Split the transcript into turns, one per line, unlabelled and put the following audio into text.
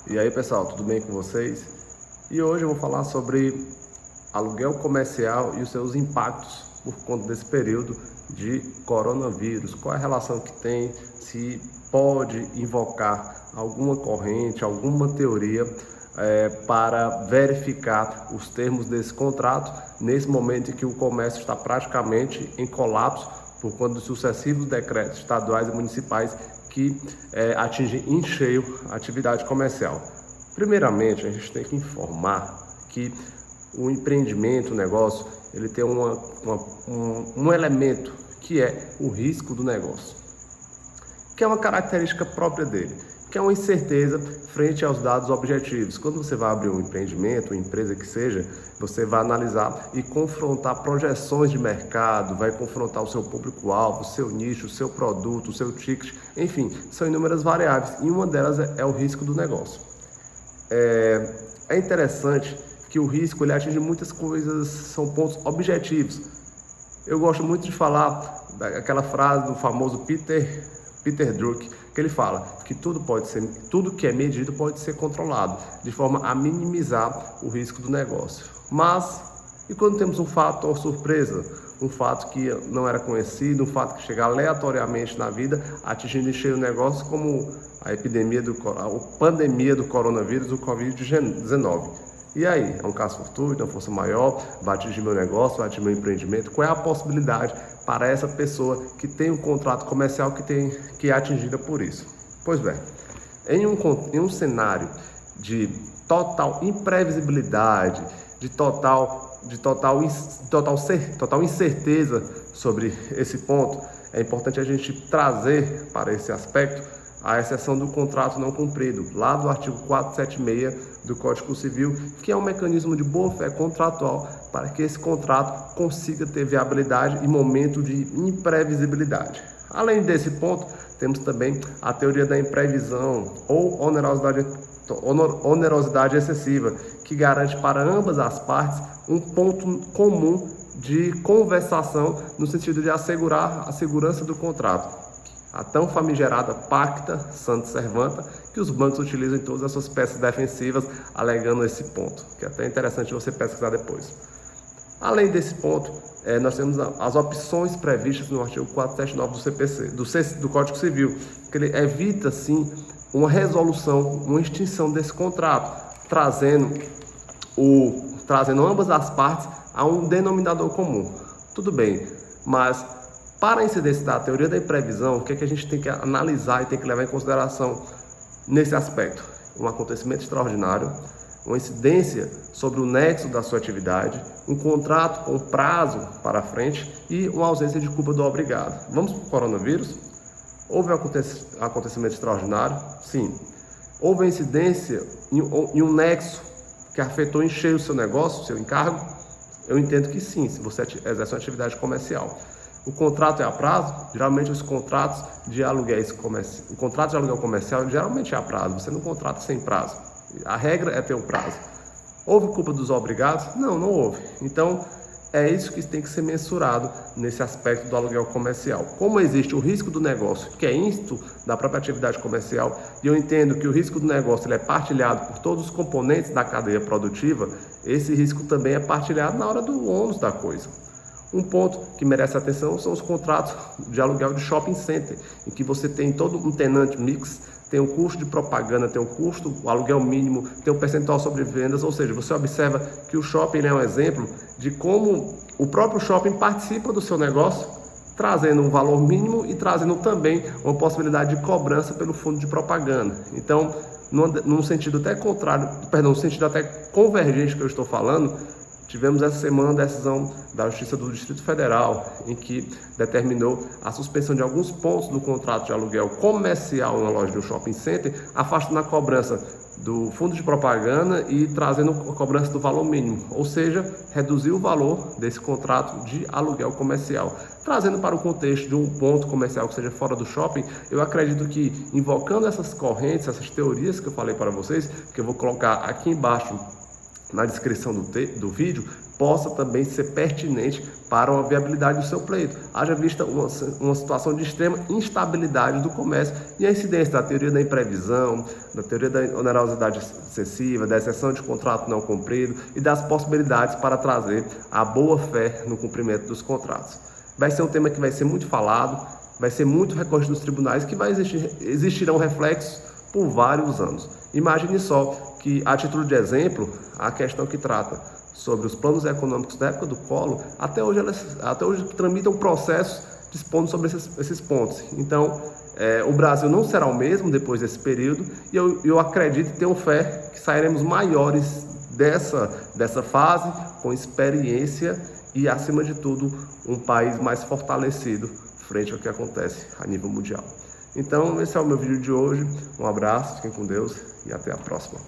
E aí, pessoal, tudo bem com vocês? E hoje eu vou falar sobre aluguel comercial e os seus impactos por conta desse período de coronavírus. Qual é a relação que tem, se pode invocar alguma corrente, alguma teoria para verificar os termos desse contrato nesse momento em que o comércio está praticamente em colapso por conta dos sucessivos decretos estaduais e municipais que atingem em cheio a atividade comercial. Primeiramente, a gente tem que informar que o empreendimento, o negócio, ele tem um elemento que é o risco do negócio, que é uma característica própria dele, que é uma incerteza frente aos dados objetivos. Quando você vai abrir um empreendimento, uma empresa que seja, você vai analisar e confrontar projeções de mercado, vai confrontar o seu público-alvo, o seu nicho, o seu produto, o seu ticket, enfim, são inúmeras variáveis e uma delas é o risco do negócio. É interessante que o risco ele atinge muitas coisas, são pontos objetivos. Eu gosto muito de falar daquela frase do famoso Peter Drucker, que ele fala que tudo que é medido pode ser controlado, de forma a minimizar o risco do negócio. Mas, e quando temos um fator surpresa, um fato que não era conhecido, um fato que chega aleatoriamente na vida, atingindo em cheio o negócio, como a pandemia do coronavírus, o Covid-19. E aí, é um caso fortuito, uma força maior, vai atingir meu negócio, vai atingir meu empreendimento? Qual é a possibilidade para essa pessoa que tem um contrato comercial que é atingida por isso? Pois bem, em um cenário de total imprevisibilidade, de total incerteza sobre esse ponto, é importante a gente trazer para esse aspecto a exceção do contrato não cumprido, lá do artigo 476 do Código Civil, que é um mecanismo de boa-fé contratual para que esse contrato consiga ter viabilidade em momento de imprevisibilidade. Além desse ponto, temos também a teoria da imprevisão ou onerosidade excessiva, que garante para ambas as partes um ponto comum de conversação no sentido de assegurar a segurança do contrato. A tão famigerada pacta sunt servanda, que os bancos utilizam em todas as suas peças defensivas, alegando esse ponto, que é até interessante você pesquisar depois. Além desse ponto, nós temos as opções previstas no artigo 479 do CPC, do Código Civil, que ele evita, sim, uma resolução, uma extinção desse contrato, trazendo ambas as partes a um denominador comum. Tudo bem, mas para a incidência da teoria da imprevisão, o que é que a gente tem que analisar e tem que levar em consideração nesse aspecto? Um acontecimento extraordinário, uma incidência sobre o nexo da sua atividade, um contrato com prazo para frente e uma ausência de culpa do obrigado. Vamos para o coronavírus? Houve um acontecimento extraordinário? Sim. Houve incidência em um nexo que afetou em cheio o seu negócio, o seu encargo? Eu entendo que sim, se você exerce uma atividade comercial. O contrato é a prazo? Geralmente os contratos de aluguel comercial geralmente é a prazo, você não contrata sem prazo. A regra é ter um prazo. Houve culpa dos obrigados? Não, não houve. Então, é isso que tem que ser mensurado nesse aspecto do aluguel comercial. Como existe o risco do negócio, que é íncito da própria atividade comercial, e eu entendo que o risco do negócio ele é partilhado por todos os componentes da cadeia produtiva, esse risco também é partilhado na hora do ônus da coisa. Um ponto que merece atenção são os contratos de aluguel de shopping center, em que você tem todo um tenant mix, tem o custo de propaganda, tem o aluguel mínimo, tem o percentual sobre vendas, ou seja, você observa que o shopping é um exemplo de como o próprio shopping participa do seu negócio, trazendo um valor mínimo e trazendo também uma possibilidade de cobrança pelo fundo de propaganda. Então, num sentido até convergente que eu estou falando, tivemos essa semana a decisão da Justiça do Distrito Federal, em que determinou a suspensão de alguns pontos do contrato de aluguel comercial na loja de um shopping center, afastando a cobrança do fundo de propaganda e trazendo a cobrança do valor mínimo, ou seja, reduziu o valor desse contrato de aluguel comercial. Trazendo para o contexto de um ponto comercial que seja fora do shopping, eu acredito que invocando essas correntes, essas teorias que eu falei para vocês, que eu vou colocar aqui embaixo na descrição do vídeo, possa também ser pertinente para uma viabilidade do seu pleito. Haja vista uma situação de extrema instabilidade do comércio e a incidência da teoria da imprevisão, da teoria da onerosidade excessiva, da exceção de contrato não cumprido e das possibilidades para trazer a boa-fé no cumprimento dos contratos. Vai ser um tema que vai ser muito falado, vai ser muito recorrido nos tribunais, que existirão reflexos por vários anos. Imagine só que, a título de exemplo, a questão que trata sobre os planos econômicos da época do Collor, até hoje tramitam processos dispondo sobre esses pontos. Então, o Brasil não será o mesmo depois desse período, e eu acredito e tenho fé que sairemos maiores dessa fase, com experiência e, acima de tudo, um país mais fortalecido frente ao que acontece a nível mundial. Então, esse é o meu vídeo de hoje. Um abraço, fiquem com Deus e até a próxima.